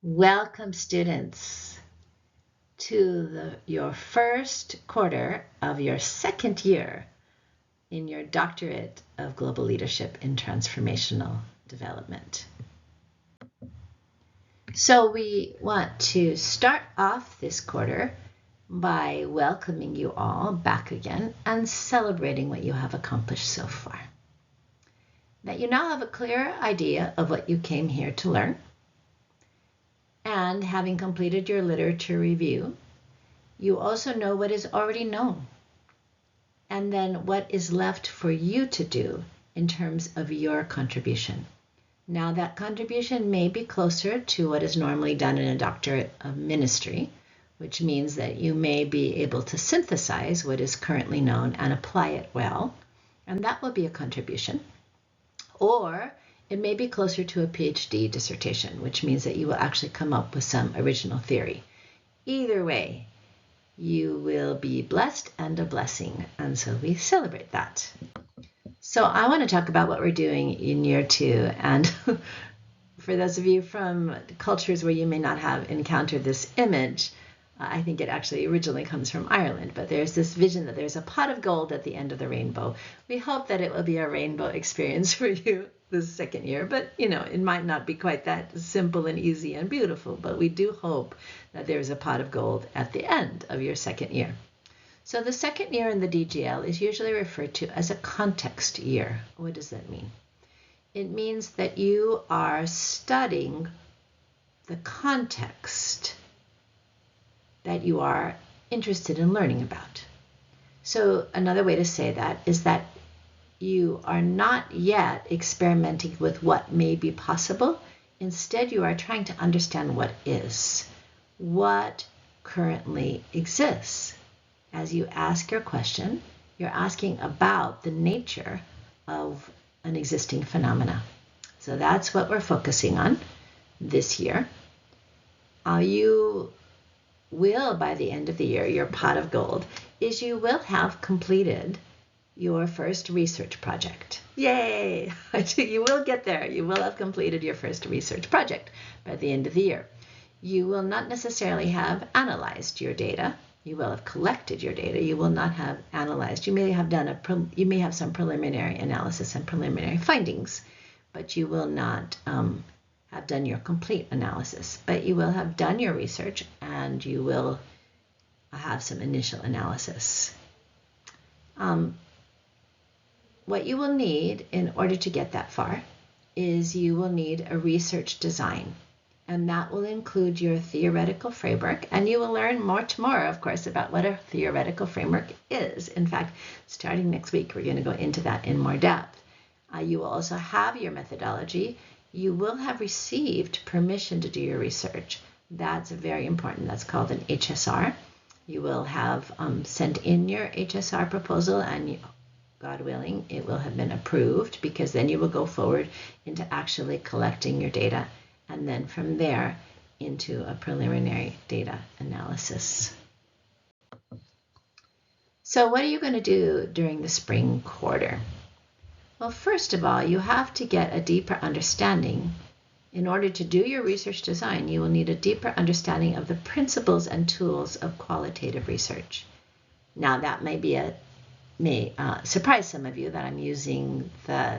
Welcome, students, to your first quarter of your second year in your doctorate of global leadership in transformational development. So we want to start off this quarter by welcoming you all back again and celebrating what you have accomplished so far. That you now have a clear idea of what you came here to learn. And having completed your literature review, you also know what is already known, and then what is left for you to do in terms of your contribution. Now, that contribution may be closer to what is normally done in a doctorate of ministry, which means that you may be able to synthesize what is currently known and apply it well, and that will be a contribution. Or it may be closer to a PhD dissertation, which means that you will actually come up with some original theory. Either way, you will be blessed and a blessing, and so we celebrate that. So I want to talk about what we're doing in year 2, and for those of you from cultures where you may not have encountered this image, I think it actually originally comes from Ireland, but there's this vision that there's a pot of gold at the end of the rainbow. We hope that it will be a rainbow experience for you this second year, but it might not be quite that simple and easy and beautiful, but we do hope that there's a pot of gold at the end of your second year. So the second year in the DGL is usually referred to as a context year. What does that mean? It means that you are studying the context that you are interested in learning about. So another way to say that is that you are not yet experimenting with what may be possible. Instead, you are trying to understand what is, what currently exists. As you ask your question, you're asking about the nature of an existing phenomena. So that's what we're focusing on this year. You will, by the end of the year, your pot of gold is you will have completed your first research project. Yay! You will get there. You will have completed your first research project by the end of the year. You will not necessarily have analyzed your data. You will have collected your data. You will not have analyzed. You may have some preliminary analysis and preliminary findings, but you will not have done your complete analysis. But you will have done your research, and you will have some initial analysis. What you will need in order to get that far is you will need a research design, and that will include your theoretical framework, and you will learn more tomorrow, of course, about what a theoretical framework is. In fact, starting next week, we're going to go into that in more depth. You will also have your methodology. You will have received permission to do your research. That's very important. That's called an HSR. You will have sent in your HSR proposal, and God willing, it will have been approved, because then you will go forward into actually collecting your data, and then from there into a preliminary data analysis. So what are you going to do during the spring quarter? Well, first of all, you have to get a deeper understanding. In order to do your research design, you will need a deeper understanding of the principles and tools of qualitative research. Now, that may surprise some of you that I'm using the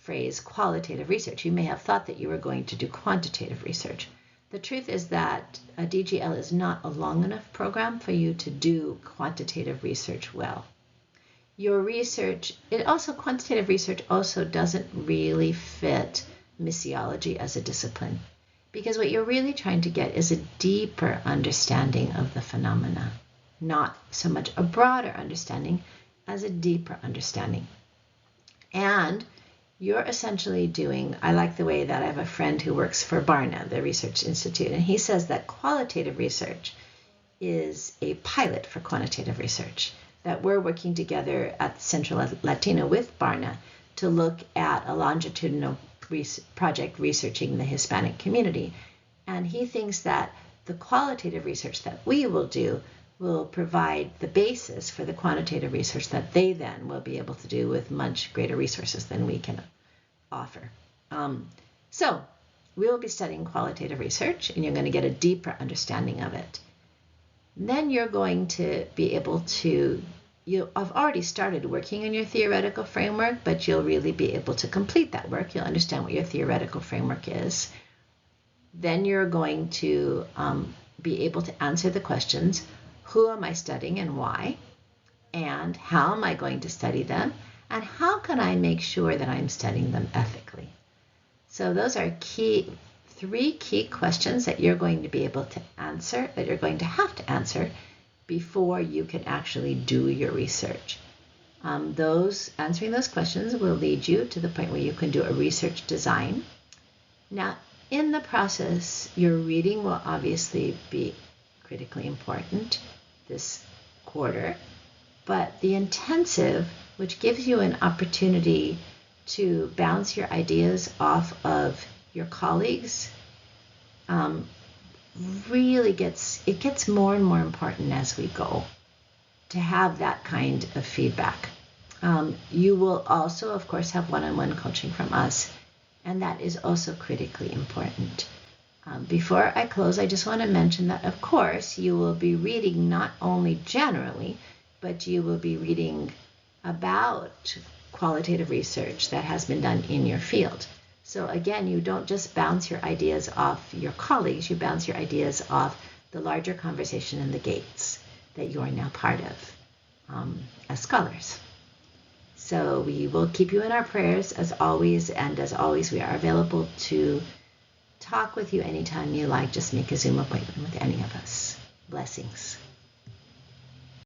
phrase qualitative research. You may have thought that you were going to do quantitative research. The truth is that a DGL is not a long enough program for you to do quantitative research well. Your research, quantitative research also doesn't really fit missiology as a discipline, because what you're really trying to get is a deeper understanding of the phenomena, not so much a broader understanding as a deeper understanding. And you're essentially doing, I like the way that I have a friend who works for Barna, the Research Institute, and he says that qualitative research is a pilot for quantitative research, that we're working together at Central Latino with Barna to look at a longitudinal project researching the Hispanic community. And he thinks that the qualitative research that we will do will provide the basis for the quantitative research that they then will be able to do with much greater resources than we can offer. So we will be studying qualitative research, and you're going to get a deeper understanding of it. Then you're going to be able to, I've already started working on your theoretical framework, but you'll really be able to complete that work. You'll understand what your theoretical framework is. Then you're going to be able to answer the questions, who am I studying and why? And how am I going to study them? And how can I make sure that I'm studying them ethically? So those are three key questions that you're going to be able to answer, that you're going to have to answer before you can actually do your research. Answering those questions will lead you to the point where you can do a research design. Now, in the process, your reading will obviously be critically important this quarter, but the intensive, which gives you an opportunity to bounce your ideas off of your colleagues, really gets more and more important as we go to have that kind of feedback. You will also, of course, have one-on-one coaching from us, and that is also critically important. Before I close, I just want to mention that, of course, you will be reading not only generally, but you will be reading about qualitative research that has been done in your field. So again, you don't just bounce your ideas off your colleagues, you bounce your ideas off the larger conversation in the gates that you are now part of as scholars. So we will keep you in our prayers as always, and as always, we are available to talk with you anytime you like. Just make a Zoom appointment with any of us. Blessings.